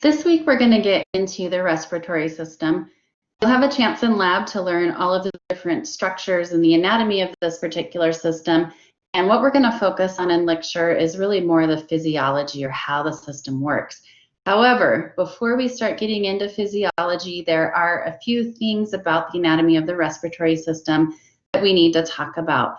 This week, we're going to get into the respiratory system. You'll have a chance in lab to learn all of the different structures and the anatomy of this particular system. And what we're going to focus on in lecture is really more the physiology or how the system works. However, before we start getting into physiology, there are a few things about the anatomy of the respiratory system that we need to talk about.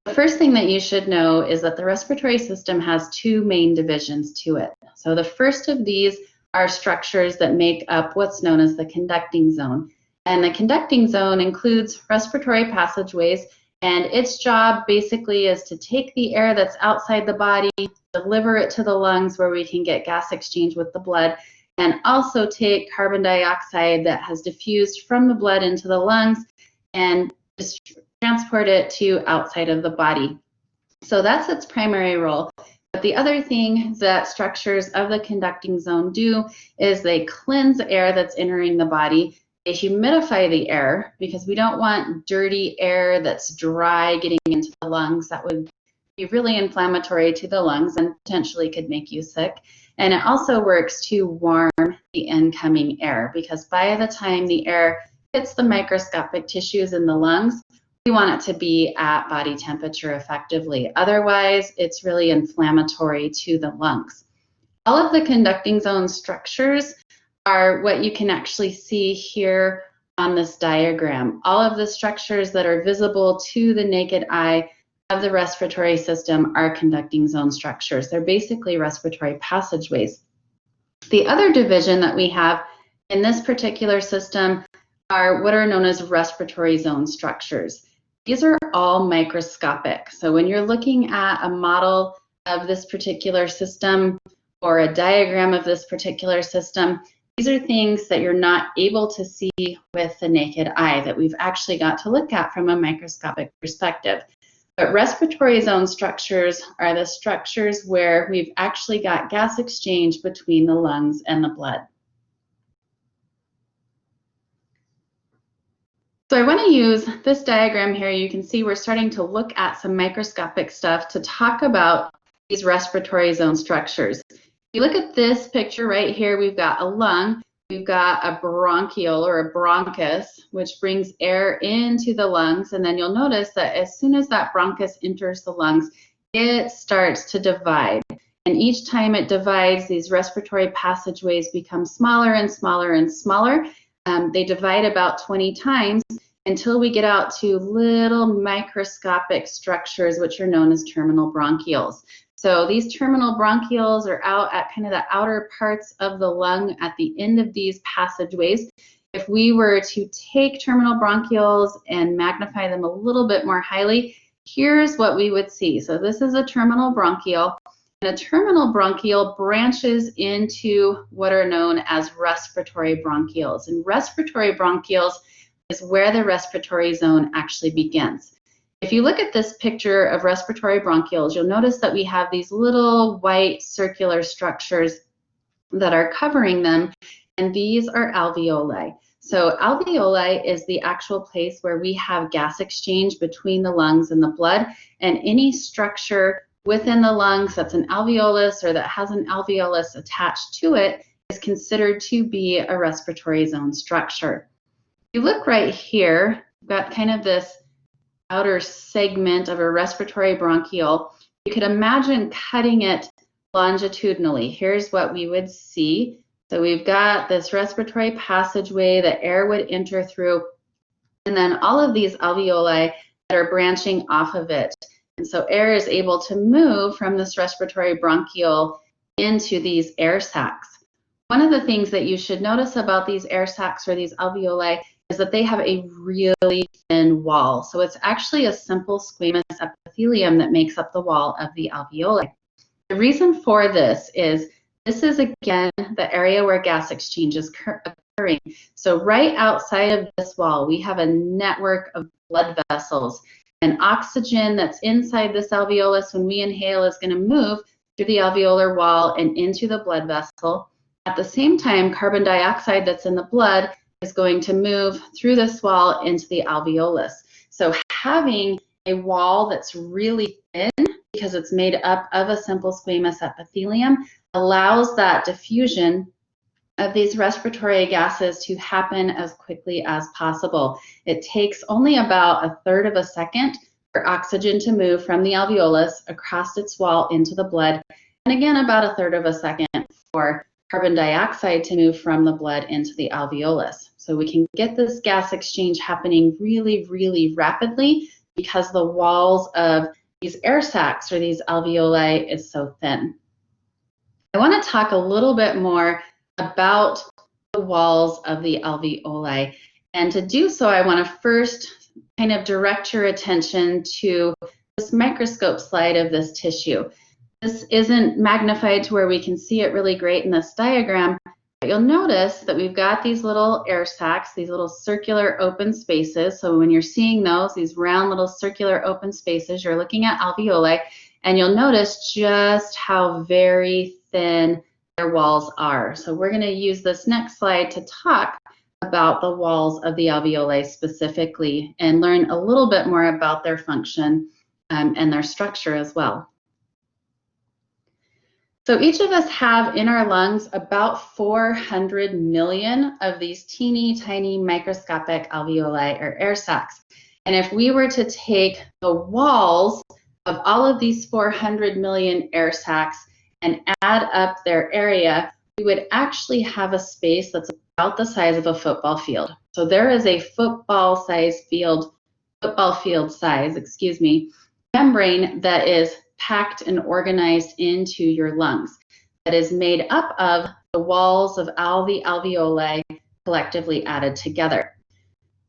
The first thing that you should know is that the respiratory system has two main divisions to it. So the first of these are structures that make up what's known as the conducting zone. And the conducting zone includes respiratory passageways, and its job basically is to take the air that's outside the body, deliver it to the lungs where we can get gas exchange with the blood, and also take carbon dioxide that has diffused from the blood into the lungs and just transport it to outside of the body. So that's its primary role. But the other thing that structures of the conducting zone do is they cleanse air that's entering the body. They humidify the air because we don't want dirty air that's dry getting into the lungs. That would be really inflammatory to the lungs and potentially could make you sick. And it also works to warm the incoming air because by the time the air hits the microscopic tissues in the lungs, we want it to be at body temperature effectively. Otherwise, it's really inflammatory to the lungs. All of the conducting zone structures are what you can actually see here on this diagram. All of the structures that are visible to the naked eye of the respiratory system are conducting zone structures. They're basically respiratory passageways. The other division that we have in this particular system are what are known as respiratory zone structures. These are all microscopic. So when you're looking at a model of this particular system or a diagram of this particular system, these are things that you're not able to see with the naked eye that we've actually got to look at from a microscopic perspective. But respiratory zone structures are the structures where we've actually got gas exchange between the lungs and the blood. So I want to use this diagram here. You can see we're starting to look at some microscopic stuff to talk about these respiratory zone structures. If you look at this picture right here, we've got a lung, we've got a bronchiole or a bronchus, which brings air into the lungs. And then you'll notice that as soon as that bronchus enters the lungs, it starts to divide. And each time it divides, these respiratory passageways become smaller and smaller and smaller. They divide about 20 times until we get out to little microscopic structures, which are known as terminal bronchioles. So these terminal bronchioles are out at kind of the outer parts of the lung at the end of these passageways. If we were to take terminal bronchioles and magnify them a little bit more highly, here's what we would see. So this is a terminal bronchiole. And a terminal bronchiole branches into what are known as respiratory bronchioles. And respiratory bronchioles is where the respiratory zone actually begins. If you look at this picture of respiratory bronchioles, you'll notice that we have these little white circular structures that are covering them, and these are alveoli. So alveoli is the actual place where we have gas exchange between the lungs and the blood, and any structure within the lungs that's an alveolus or that has an alveolus attached to it is considered to be a respiratory zone structure. If you look right here, we've got kind of this outer segment of a respiratory bronchiole. You could imagine cutting it longitudinally. Here's what we would see. So we've got this respiratory passageway that air would enter through, and then all of these alveoli that are branching off of it. And so air is able to move from this respiratory bronchiole into these air sacs. One of the things that you should notice about these air sacs or these alveoli is that they have a really thin wall. So it's actually a simple squamous epithelium that makes up the wall of the alveoli. The reason for this is again the area where gas exchange is occurring. So right outside of this wall, we have a network of blood vessels. And oxygen that's inside this alveolus when we inhale is going to move through the alveolar wall and into the blood vessel. At the same time, carbon dioxide that's in the blood is going to move through this wall into the alveolus. So having a wall that's really thin, because it's made up of a simple squamous epithelium, allows that diffusion of these respiratory gases to happen as quickly as possible. It takes only about 1/3 of a second for oxygen to move from the alveolus across its wall into the blood, and again about 1/3 of a second for carbon dioxide to move from the blood into the alveolus. So we can get this gas exchange happening really, really rapidly because the walls of these air sacs or these alveoli is so thin. I want to talk a little bit more about the walls of the alveoli. And to do so, I want to first kind of direct your attention to this microscope slide of this tissue. This isn't magnified to where we can see it really great in this diagram, but you'll notice that we've got these little air sacs, these little circular open spaces. So when you're seeing those, these round little circular open spaces, you're looking at alveoli, and you'll notice just how very thin their walls are. So we're going to use this next slide to talk about the walls of the alveoli specifically and learn a little bit more about their function and their structure as well. So each of us have in our lungs about 400 million of these teeny tiny microscopic alveoli or air sacs. And if we were to take the walls of all of these 400 million air sacs and add up their area, we would actually have a space that's about the size of a football field. So there is a football field size, membrane that is packed and organized into your lungs, that is made up of the walls of all the alveoli collectively added together.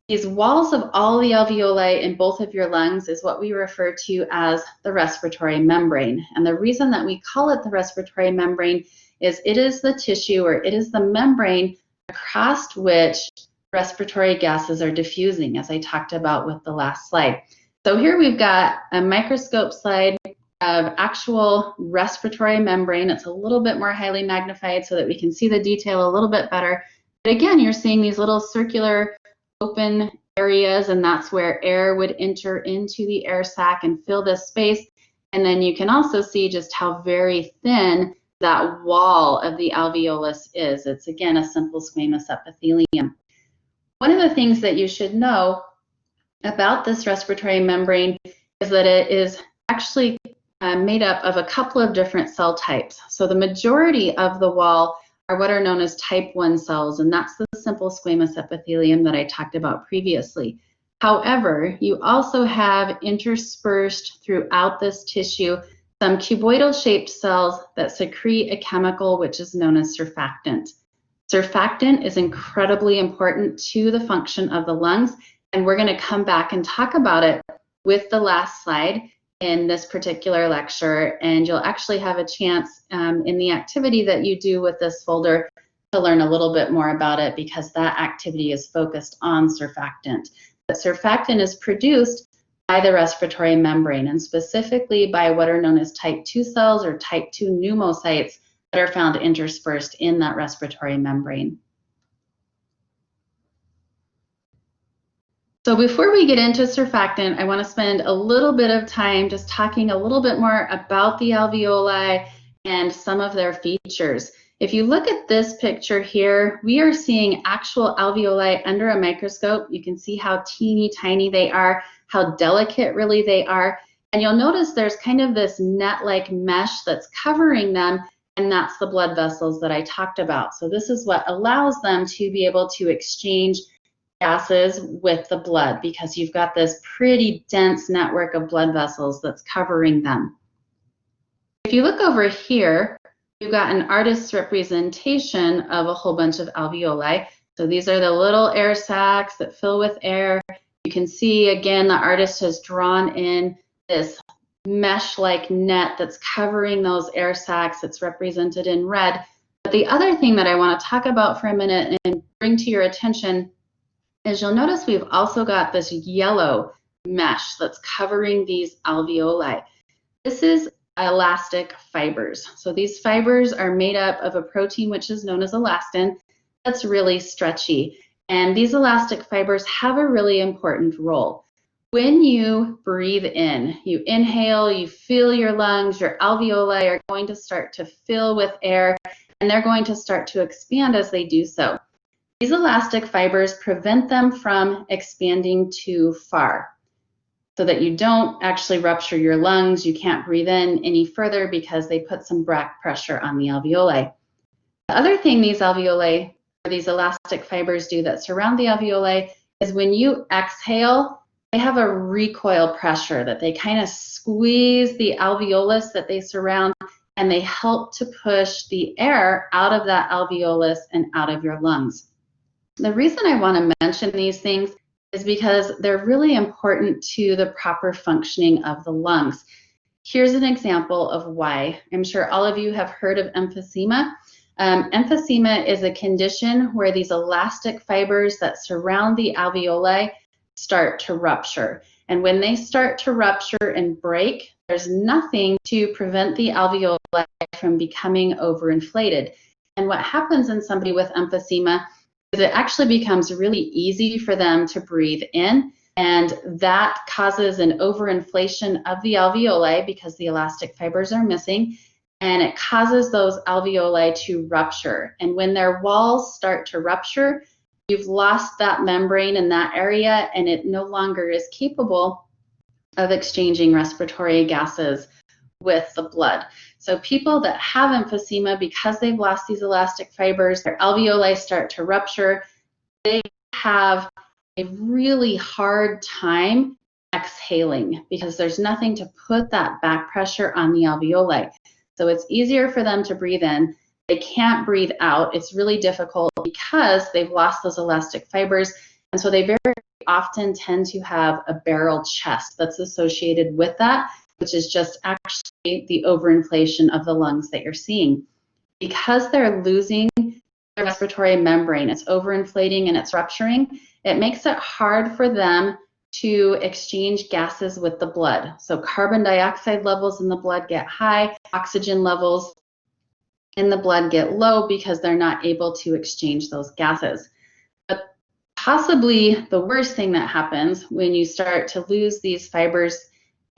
These walls of all the alveoli in both of your lungs is what we refer to as the respiratory membrane. And the reason that we call it the respiratory membrane is it is the tissue, or it is the membrane across which respiratory gases are diffusing, as I talked about with the last slide. So here we've got a microscope slide of actual respiratory membrane. It's a little bit more highly magnified so that we can see the detail a little bit better. But again, you're seeing these little circular open areas, and that's where air would enter into the air sac and fill this space. And then you can also see just how very thin that wall of the alveolus is. It's again a simple squamous epithelium. One of the things that you should know about this respiratory membrane is that it is actually made up of a couple of different cell types. So the majority of the wall are what are known as type 1 cells, and that's the simple squamous epithelium that I talked about previously. However, you also have interspersed throughout this tissue some cuboidal-shaped cells that secrete a chemical which is known as surfactant. Surfactant is incredibly important to the function of the lungs, and we're going to come back and talk about it with the last slide in this particular lecture, and you'll actually have a chance in the activity that you do with this folder to learn a little bit more about it, because that activity is focused on surfactant. But surfactant is produced by the respiratory membrane, and specifically by what are known as type 2 cells or type 2 pneumocytes that are found interspersed in that respiratory membrane. So before we get into surfactant, I want to spend a little bit of time just talking a little bit more about the alveoli and some of their features. If you look at this picture here, we are seeing actual alveoli under a microscope. You can see how teeny tiny they are, how delicate really they are. And you'll notice there's kind of this net-like mesh that's covering them, and that's the blood vessels that I talked about. So this is what allows them to be able to exchange gases with the blood, because you've got this pretty dense network of blood vessels that's covering them. If you look over here, you've got an artist's representation of a whole bunch of alveoli. So these are the little air sacs that fill with air. You can see, again, the artist has drawn in this mesh-like net that's covering those air sacs. It's represented in red. But the other thing that I want to talk about for a minute and bring to your attention is you'll notice we've also got this yellow mesh that's covering these alveoli. This is elastic fibers. So these fibers are made up of a protein which is known as elastin that's really stretchy. And these elastic fibers have a really important role. When you breathe in, you inhale, you fill your lungs, your alveoli are going to start to fill with air. and they're going to start to expand as they do so. These elastic fibers prevent them from expanding too far so that you don't actually rupture your lungs. You can't breathe in any further because they put some back pressure on the alveoli. The other thing these alveoli, or these elastic fibers do that surround the alveoli, is when you exhale, they have a recoil pressure that they kind of squeeze the alveolus that they surround, and they help to push the air out of that alveolus and out of your lungs. The reason I want to mention these things is because they're really important to the proper functioning of the lungs. Here's an example of why. I'm sure all of you have heard of emphysema. Emphysema is a condition where these elastic fibers that surround the alveoli start to rupture. And when they start to rupture and break, there's nothing to prevent the alveoli from becoming overinflated. And what happens in somebody with emphysema is it actually becomes really easy for them to breathe in, and that causes an overinflation of the alveoli because the elastic fibers are missing, and it causes those alveoli to rupture. And when their walls start to rupture, you've lost that membrane in that area, and it no longer is capable of exchanging respiratory gases with the blood. So people that have emphysema, because they've lost these elastic fibers, their alveoli start to rupture, they have a really hard time exhaling because there's nothing to put that back pressure on the alveoli. So it's easier for them to breathe in. They can't breathe out. It's really difficult because they've lost those elastic fibers. And so they very often tend to have a barrel chest that's associated with that, which is just actually the overinflation of the lungs that you're seeing. Because they're losing their respiratory membrane, it's overinflating and it's rupturing, it makes it hard for them to exchange gases with the blood. So carbon dioxide levels in the blood get high, oxygen levels in the blood get low because they're not able to exchange those gases. But possibly the worst thing that happens when you start to lose these fibers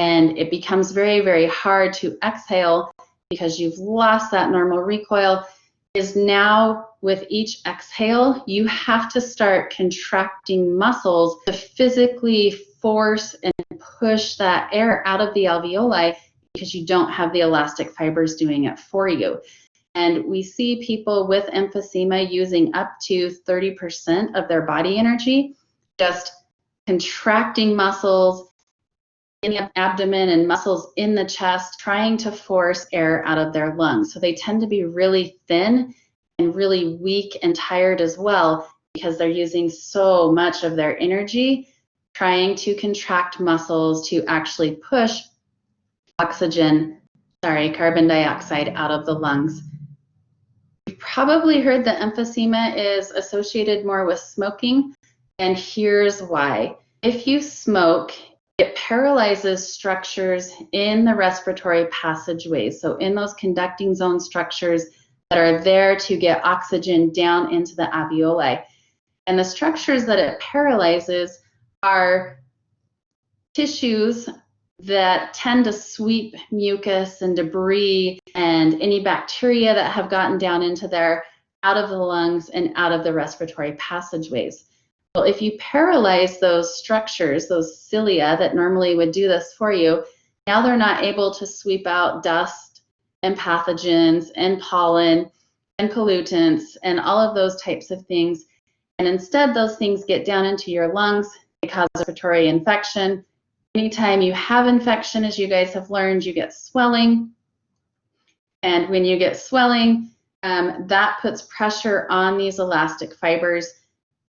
and it becomes very, very hard to exhale because you've lost that normal recoil is now with each exhale, you have to start contracting muscles to physically force and push that air out of the alveoli because you don't have the elastic fibers doing it for you. And we see people with emphysema using up to 30% of their body energy, just contracting muscles in the abdomen and muscles in the chest, trying to force air out of their lungs. So they tend to be really thin and really weak and tired as well because they're using so much of their energy trying to contract muscles to actually push carbon dioxide out of the lungs. You've probably heard that emphysema is associated more with smoking, and here's why. If you smoke, it paralyzes structures in the respiratory passageways, so in those conducting zone structures that are there to get oxygen down into the alveoli. And the structures that it paralyzes are tissues that tend to sweep mucus and debris and any bacteria that have gotten down into there out of the lungs and out of the respiratory passageways. Well, if you paralyze those structures, those cilia that normally would do this for you, now they're not able to sweep out dust and pathogens and pollen and pollutants and all of those types of things. And instead, those things get down into your lungs. They cause respiratory infection. Anytime you have infection, as you guys have learned, you get swelling. And when you get swelling, that puts pressure on these elastic fibers.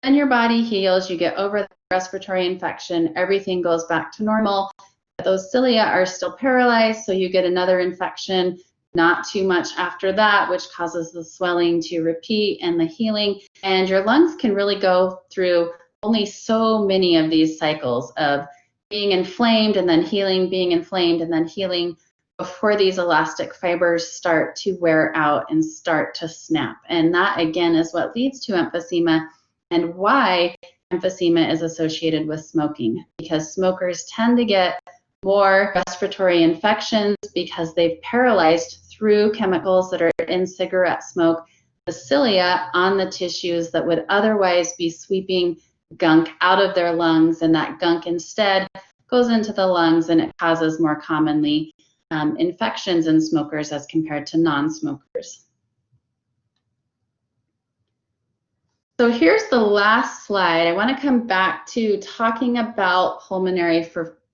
Then your body heals, you get over the respiratory infection, everything goes back to normal. But those cilia are still paralyzed, so you get another infection, not too much after that, which causes the swelling to repeat and the healing. And your lungs can really go through only so many of these cycles of being inflamed and then healing, being inflamed and then healing before these elastic fibers start to wear out and start to snap. And that, again, is what leads to emphysema and why emphysema is associated with smoking, because smokers tend to get more respiratory infections because they've paralyzed through chemicals that are in cigarette smoke, the cilia on the tissues that would otherwise be sweeping gunk out of their lungs, and that gunk instead goes into the lungs, and it causes more commonly infections in smokers as compared to non-smokers. So here's the last slide. I want to come back to talking about pulmonary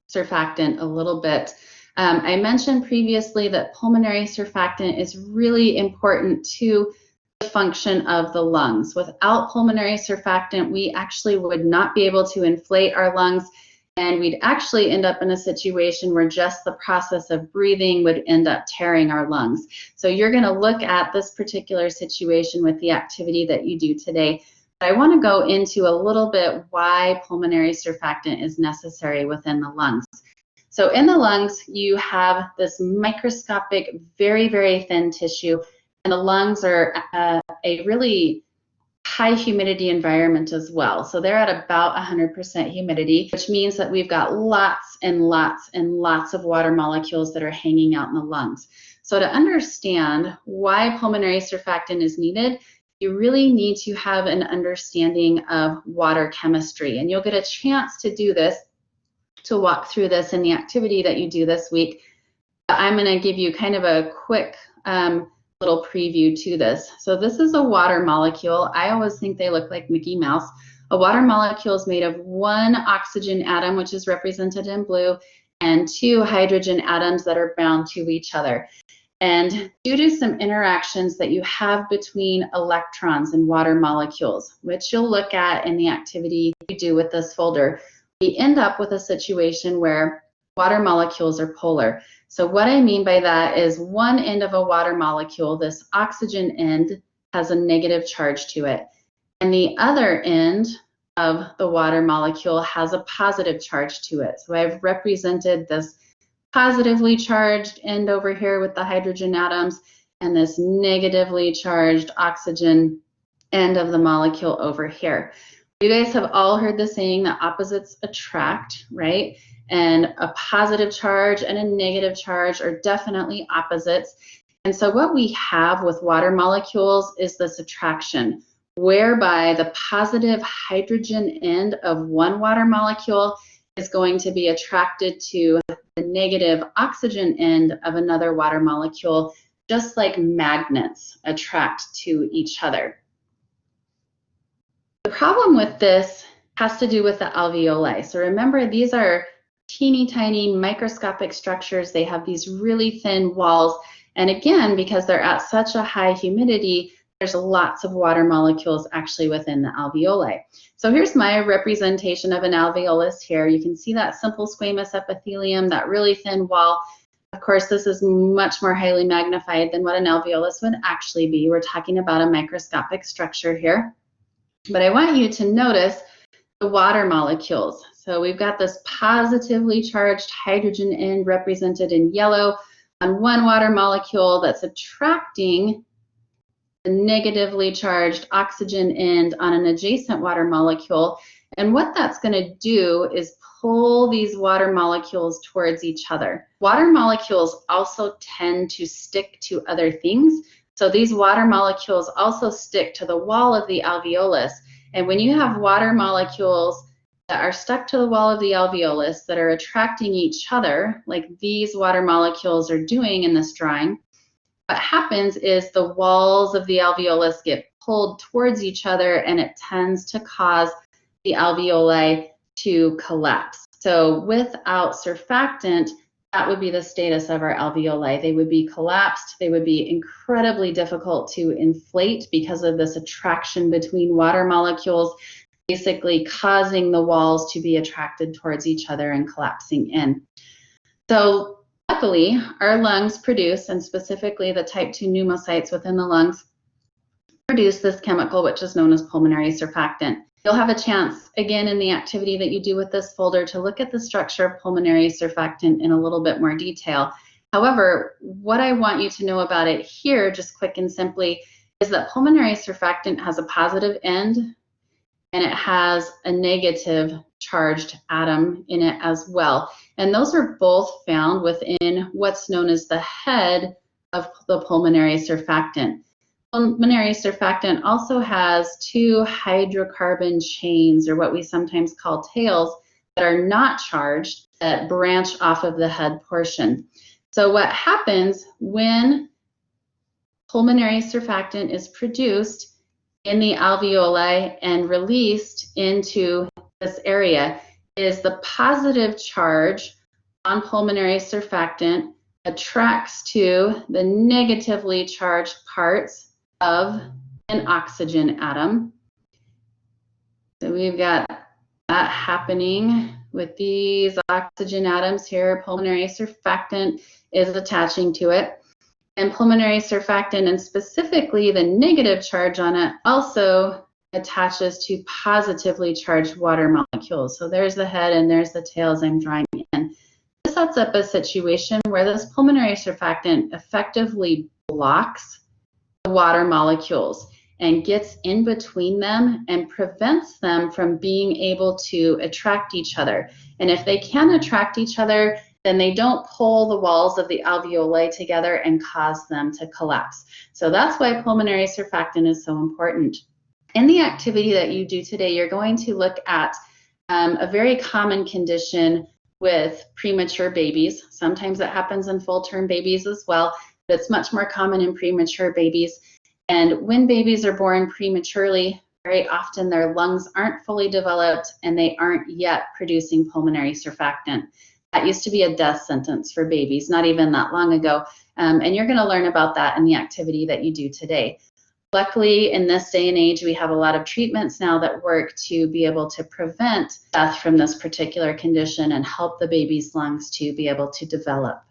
surfactant a little bit. I mentioned previously that pulmonary surfactant is really important to the function of the lungs. Without pulmonary surfactant, we actually would not be able to inflate our lungs, and we'd actually end up in a situation where just the process of breathing would end up tearing our lungs. So you're going to look at this particular situation with the activity that you do today. But I want to go into a little bit why pulmonary surfactant is necessary within the lungs. So in the lungs, you have this microscopic, very, very thin tissue, and the lungs are a really high humidity environment as well. So they're at about 100% humidity, which means that we've got lots and lots and lots of water molecules that are hanging out in the lungs. So to understand why pulmonary surfactant is needed, you really need to have an understanding of water chemistry. And you'll get a chance to do this, to walk through this in the activity that you do this week. I'm going to give you kind of a quick little preview to this. So this is a water molecule. I always think they look like Mickey Mouse. A water molecule is made of one oxygen atom, which is represented in blue, and two hydrogen atoms that are bound to each other. And due to some interactions that you have between electrons and water molecules, which you'll look at in the activity you do with this folder, we end up with a situation where water molecules are polar. So what I mean by that is one end of a water molecule, this oxygen end, has a negative charge to it. And the other end of the water molecule has a positive charge to it. So I've represented this positively charged end over here with the hydrogen atoms, and this negatively charged oxygen end of the molecule over here. You guys have all heard the saying that opposites attract, right? And a positive charge and a negative charge are definitely opposites. And so what we have with water molecules is this attraction, whereby the positive hydrogen end of one water molecule is going to be attracted to the negative oxygen end of another water molecule, just like magnets attract to each other. The problem with this has to do with the alveoli. So remember, these are teeny tiny microscopic structures. They have these really thin walls. And again, because they're at such a high humidity, there's lots of water molecules actually within the alveoli. So here's my representation of an alveolus here. You can see that simple squamous epithelium, that really thin wall. Of course, this is much more highly magnified than what an alveolus would actually be. We're talking about a microscopic structure here. But I want you to notice the water molecules. So we've got this positively charged hydrogen end represented in yellow on one water molecule that's attracting the negatively charged oxygen end on an adjacent water molecule. And what that's going to do is pull these water molecules towards each other. Water molecules also tend to stick to other things. So these water molecules also stick to the wall of the alveolus. And when you have water molecules that are stuck to the wall of the alveolus that are attracting each other, like these water molecules are doing in this drawing, what happens is the walls of the alveolus get pulled towards each other, and it tends to cause the alveoli to collapse. So without surfactant, that would be the status of our alveoli. They would be collapsed. They would be incredibly difficult to inflate because of this attraction between water molecules, basically causing the walls to be attracted towards each other and collapsing in. So luckily, our lungs produce, and specifically the type 2 pneumocytes within the lungs, produce this chemical, which is known as pulmonary surfactant. You'll have a chance, again, in the activity that you do with this folder to look at the structure of pulmonary surfactant in a little bit more detail. However, what I want you to know about it here, just quick and simply, is that pulmonary surfactant has a positive end and it has a negative charged atom in it as well. And those are both found within what's known as the head of the pulmonary surfactant. Pulmonary surfactant also has two hydrocarbon chains, or what we sometimes call tails, that are not charged, that branch off of the head portion. So what happens when pulmonary surfactant is produced in the alveoli and released into this area is the positive charge on pulmonary surfactant attracts to the negatively charged parts of an oxygen atom. So we've got that happening with these oxygen atoms here. Pulmonary surfactant is attaching to it. And pulmonary surfactant, and specifically the negative charge on it, also attaches to positively charged water molecules. So there's the head and there's the tails I'm drawing in. This sets up a situation where this pulmonary surfactant effectively blocks the water molecules and gets in between them and prevents them from being able to attract each other. And if they can attract each other, then they don't pull the walls of the alveoli together and cause them to collapse. So that's why pulmonary surfactant is so important. In the activity that you do today, you're going to look at a very common condition with premature babies. Sometimes it happens in full-term babies as well, but it's much more common in premature babies. And when babies are born prematurely, very often their lungs aren't fully developed and they aren't yet producing pulmonary surfactant. That used to be a death sentence for babies, not even that long ago. And you're going to learn about that in the activity that you do today. Luckily, in this day and age, we have a lot of treatments now that work to be able to prevent death from this particular condition and help the baby's lungs to be able to develop.